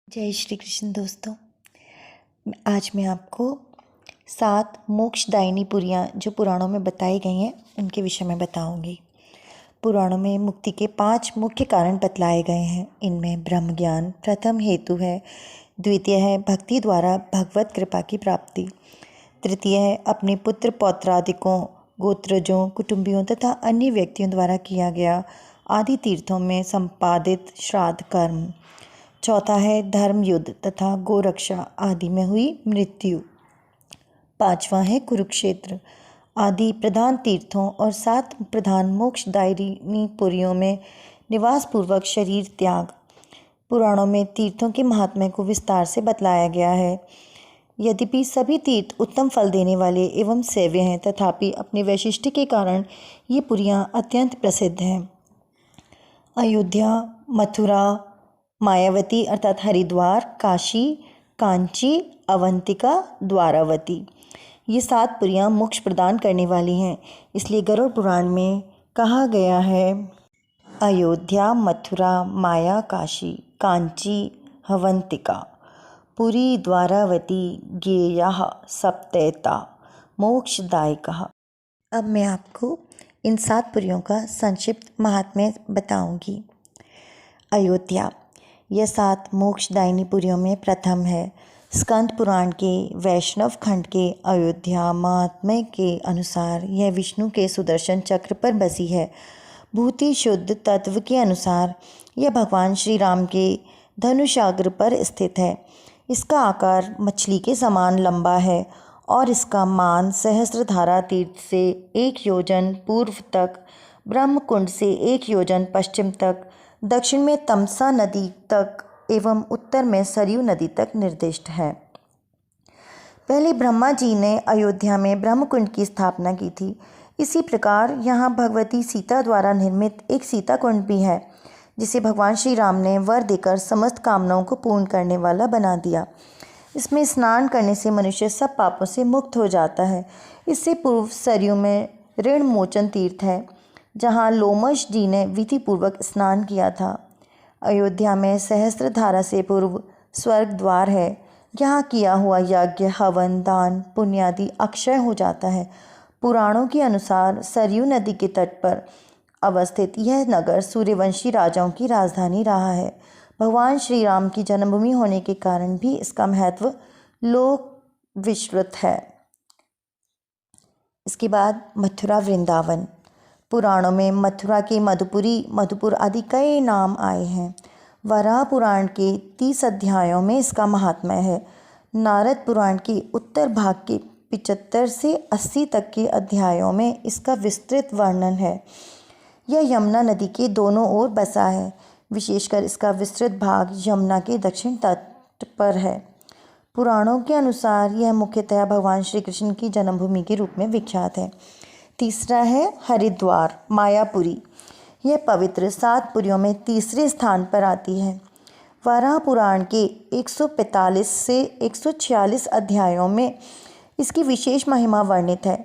जय श्री कृष्ण दोस्तों। आज मैं आपको 7 मोक्षदायिनी पुरियाँ जो पुराणों में बताई गई हैं उनके विषय में बताऊंगी। पुराणों में मुक्ति के 5 मुख्य कारण बतलाए गए हैं। इनमें ब्रह्म ज्ञान प्रथम हेतु है, द्वितीय है भक्ति द्वारा भगवत कृपा की प्राप्ति, तृतीय है अपने पुत्र पौत्रादिकों, गोत्रजों, कुटुंबियों तथा अन्य व्यक्तियों द्वारा किया गया आदि तीर्थों में संपादित श्राद्ध कर्म, चौथा है धर्म युद्ध तथा गोरक्षा आदि में हुई मृत्यु, पांचवा है कुरुक्षेत्र आदि प्रधान तीर्थों और 7 प्रधान मोक्षदायिनी पुरियों में निवास पूर्वक शरीर त्याग। पुराणों में तीर्थों के महात्म्य को विस्तार से बतलाया गया है। यद्यपि सभी तीर्थ उत्तम फल देने वाले एवं सेव्य हैं, तथापि अपने वैशिष्ट्य के कारण ये पुरियाँ अत्यंत प्रसिद्ध हैं। अयोध्या, मथुरा, मायावती अर्थात हरिद्वार, काशी, कांची, अवंतिका, द्वारावती, ये 7 पुरियाँ मोक्ष प्रदान करने वाली हैं। इसलिए गरुड़ पुराण में कहा गया है, अयोध्या, मथुरा, माया, काशी, कांची, अवंतिका, पुरी, द्वारावती, ज्ञेयः सप्तैता मोक्षदायिकः। अब मैं आपको इन 7 पुरियों का संक्षिप्त महात्म्य बताऊंगी। अयोध्या, यह 7 मोक्षदायिनी पुरियों में प्रथम है। स्कंद पुराण के वैष्णव खंड के अयोध्या महात्म्य के अनुसार यह विष्णु के सुदर्शन चक्र पर बसी है। भूति शुद्ध तत्व के अनुसार यह भगवान श्री राम के धनुषाग्र पर स्थित है। इसका आकार मछली के समान लंबा है और इसका मान सहस्त्रधारा तीर्थ से 1 योजन पूर्व तक, ब्रह्मकुंड से 1 योजन पश्चिम तक, दक्षिण में तमसा नदी तक एवं उत्तर में सरयू नदी तक निर्दिष्ट है। पहले ब्रह्मा जी ने अयोध्या में ब्रह्मकुंड की स्थापना की थी। इसी प्रकार यहाँ भगवती सीता द्वारा निर्मित एक सीता कुंड भी है, जिसे भगवान श्री राम ने वर देकर समस्त कामनाओं को पूर्ण करने वाला बना दिया। इसमें स्नान करने से मनुष्य सब पापों से मुक्त हो जाता है। इससे पूर्व सरयू में ऋण मोचन तीर्थ है, जहाँ लोमश जी ने विधिपूर्वक स्नान किया था। अयोध्या में सहस्त्रधारा से पूर्व स्वर्ग द्वार है। यहाँ किया हुआ यज्ञ, हवन, दान, पुण्यादि अक्षय हो जाता है। पुराणों के अनुसार सरयू नदी के तट पर अवस्थित यह नगर सूर्यवंशी राजाओं की राजधानी रहा है। भगवान श्री राम की जन्मभूमि होने के कारण भी इसका महत्व लोक विश्रुत है। इसके बाद मथुरा वृंदावन। पुराणों में मथुरा के मधुपुरी, मधुपुर आदि कई नाम आए हैं। वराह पुराण के 30 अध्यायों में इसका महात्म्य है। नारद पुराण के उत्तर भाग के 75 से 80 तक के अध्यायों में इसका विस्तृत वर्णन है। यह यमुना नदी के दोनों ओर बसा है। विशेषकर इसका विस्तृत भाग यमुना के दक्षिण तट पर है। पुराणों के अनुसार यह मुख्यतः भगवान श्री कृष्ण की जन्मभूमि के रूप में विख्यात है। तीसरा है हरिद्वार, मायापुरी। यह पवित्र 7 पुरियों में तीसरे स्थान पर आती है। वराह पुराण के 145 से 146 अध्यायों में इसकी विशेष महिमा वर्णित है।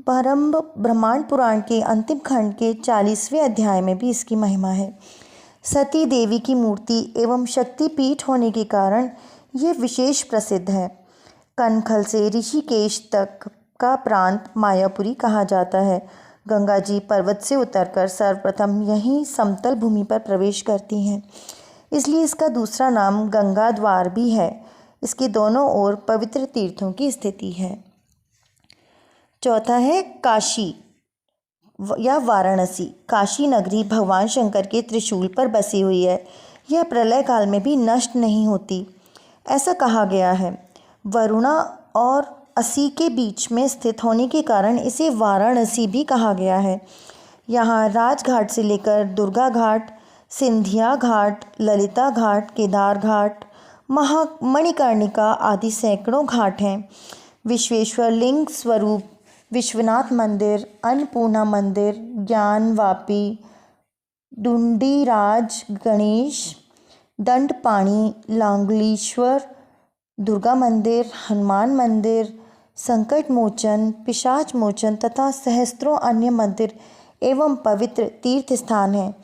ब्रह्मांड पुराण के अंतिम खंड के 40वें अध्याय में भी इसकी महिमा है। सती देवी की मूर्ति एवं शक्तिपीठ होने के कारण यह विशेष प्रसिद्ध है। कनखल से ऋषिकेश तक का प्रांत मायापुरी कहा जाता है। गंगा जी पर्वत से उतरकर सर्वप्रथम यहीं समतल भूमि पर प्रवेश करती हैं, इसलिए इसका दूसरा नाम गंगा द्वार भी है। इसके दोनों ओर पवित्र तीर्थों की स्थिति है। चौथा है काशी या वाराणसी। काशी नगरी भगवान शंकर के त्रिशूल पर बसी हुई है। यह प्रलय काल में भी नष्ट नहीं होती, ऐसा कहा गया है। वरुणा और असी के बीच में स्थित होने के कारण इसे वाराणसी भी कहा गया है। यहाँ राजघाट से लेकर दुर्गा घाट, सिंधिया घाट, ललिता घाट, केदार घाट, मणिकर्णिका आदि सैकड़ों घाट हैं। विश्वेश्वर लिंग स्वरूप विश्वनाथ मंदिर, अन्नपूर्णा मंदिर, ज्ञानवापी, डुंडीराज गणेश, दंडपाणी, लांगलीश्वर, दुर्गा मंदिर, हनुमान मंदिर, संकट मोचन, पिशाच मोचन तथा सहस्त्रों अन्य मंदिर एवं पवित्र तीर्थ स्थान हैं,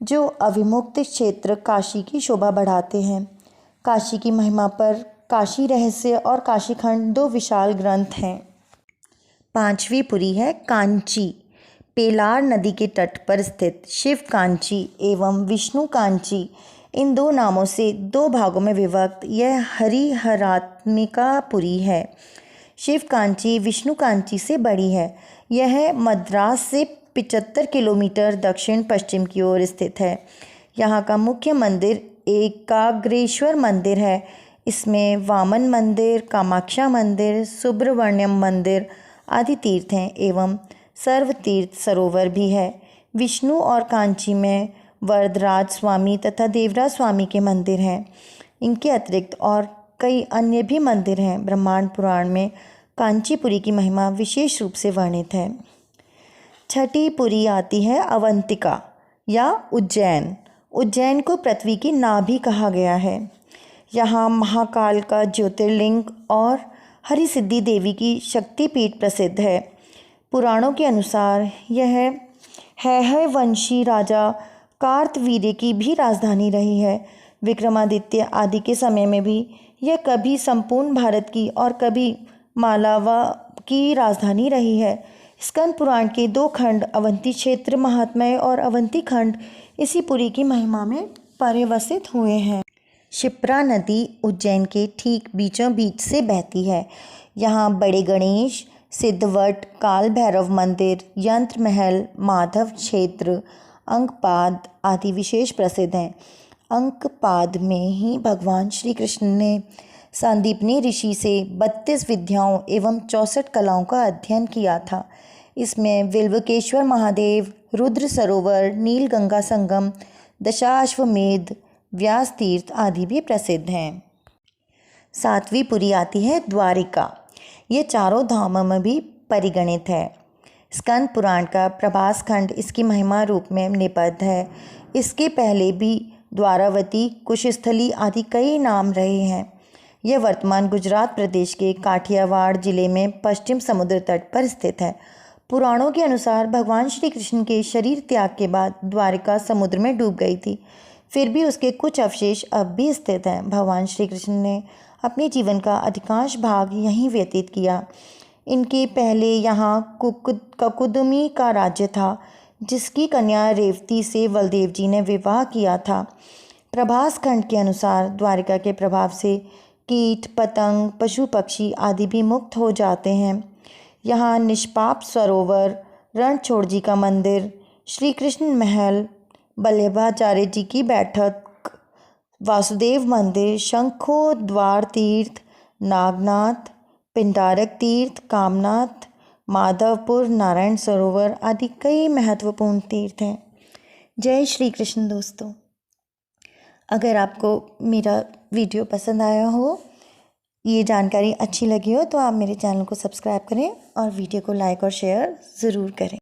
जो अविमुक्त क्षेत्र काशी की शोभा बढ़ाते हैं। काशी की महिमा पर काशी रहस्य और काशीखंड 2 विशाल ग्रंथ हैं। 5वीं पुरी है कांची। पेलार नदी के तट पर स्थित शिव कांची एवं विष्णु कांची, इन 2 नामों से 2 भागों में विभक्त यह हरिहरात्मिकापुरी है। शिव कांची विष्णु कांची से बड़ी है। यह मद्रास से 75 किलोमीटर दक्षिण पश्चिम की ओर स्थित है। यहाँ का मुख्य मंदिर एकाग्रेश्वर मंदिर है। इसमें वामन मंदिर, कामाक्षा मंदिर, सुब्रमण्यम मंदिर आदि तीर्थ हैं एवं सर्व तीर्थ सरोवर भी है। विष्णु और कांची में वरदराज स्वामी तथा देवराज स्वामी के मंदिर हैं। इनके अतिरिक्त और कई अन्य भी मंदिर हैं। ब्रह्मांड पुराण में कांचीपुरी की महिमा विशेष रूप से वर्णित है। 6ठी पुरी आती है अवंतिका या उज्जैन। उज्जैन को पृथ्वी की नाभि कहा गया है। यहाँ महाकाल का ज्योतिर्लिंग और हरिसिद्धि देवी की शक्तिपीठ प्रसिद्ध है। पुराणों के अनुसार यह हैहय वंशी राजा कार्तवीर्य की भी राजधानी रही है। विक्रमादित्य आदि के समय में भी यह कभी संपूर्ण भारत की और कभी मालवा की राजधानी रही है। स्कंद पुराण के 2 खंड अवंती क्षेत्र महात्म्य और अवंती खंड इसी पुरी की महिमा में पर्यवसित हुए हैं। क्षिप्रा नदी उज्जैन के ठीक बीचों बीच से बहती है। यहाँ बड़े गणेश, सिद्धवट, काल भैरव मंदिर, यंत्र महल, माधव क्षेत्र, अंकपाद आदि विशेष प्रसिद्ध हैं। अंकपाद में ही भगवान श्री कृष्ण ने सांदीपनी ऋषि से 32 विद्याओं एवं 64 कलाओं का अध्ययन किया था। इसमें विल्वकेश्वर महादेव, रुद्र सरोवर, नील गंगा संगम, दशाश्वमेध, व्यास तीर्थ आदि भी प्रसिद्ध हैं। 7वीं पुरी आती है द्वारिका। ये चारों धामों में भी परिगणित है। स्कंद पुराण का प्रभास खंड इसकी महिमा रूप में निबद्ध है। इसके पहले भी द्वारावती, कुशस्थली आदि कई नाम रहे हैं। यह वर्तमान गुजरात प्रदेश के काठियावाड़ जिले में पश्चिम समुद्र तट पर स्थित है। पुराणों के अनुसार भगवान श्री कृष्ण के शरीर त्याग के बाद द्वारिका समुद्र में डूब गई थी। फिर भी उसके कुछ अवशेष अब भी स्थित हैं। भगवान श्री कृष्ण ने अपने जीवन का अधिकांश भाग यहीं व्यतीत किया। इनके पहले यहाँ ककुदमी का राज्य था, जिसकी कन्या रेवती से बलदेव जी ने विवाह किया था। प्रभास खंड के अनुसार द्वारिका के प्रभाव से कीट, पतंग, पशु पक्षी आदि भी मुक्त हो जाते हैं। यहाँ निष्पाप सरोवर, रणछोड़ जी का मंदिर, श्री कृष्ण महल, बल्लभाचार्य जी की बैठक, वासुदेव मंदिर, शंखो द्वार तीर्थ, नागनाथ, पिंडारक तीर्थ, कामनाथ, माधवपुर, नारायण सरोवर आदि कई महत्वपूर्ण तीर्थ हैं। जय श्री कृष्ण दोस्तों। अगर आपको मेरा वीडियो पसंद आया हो, ये जानकारी अच्छी लगी हो, तो आप मेरे चैनल को सब्सक्राइब करें और वीडियो को लाइक और शेयर ज़रूर करें।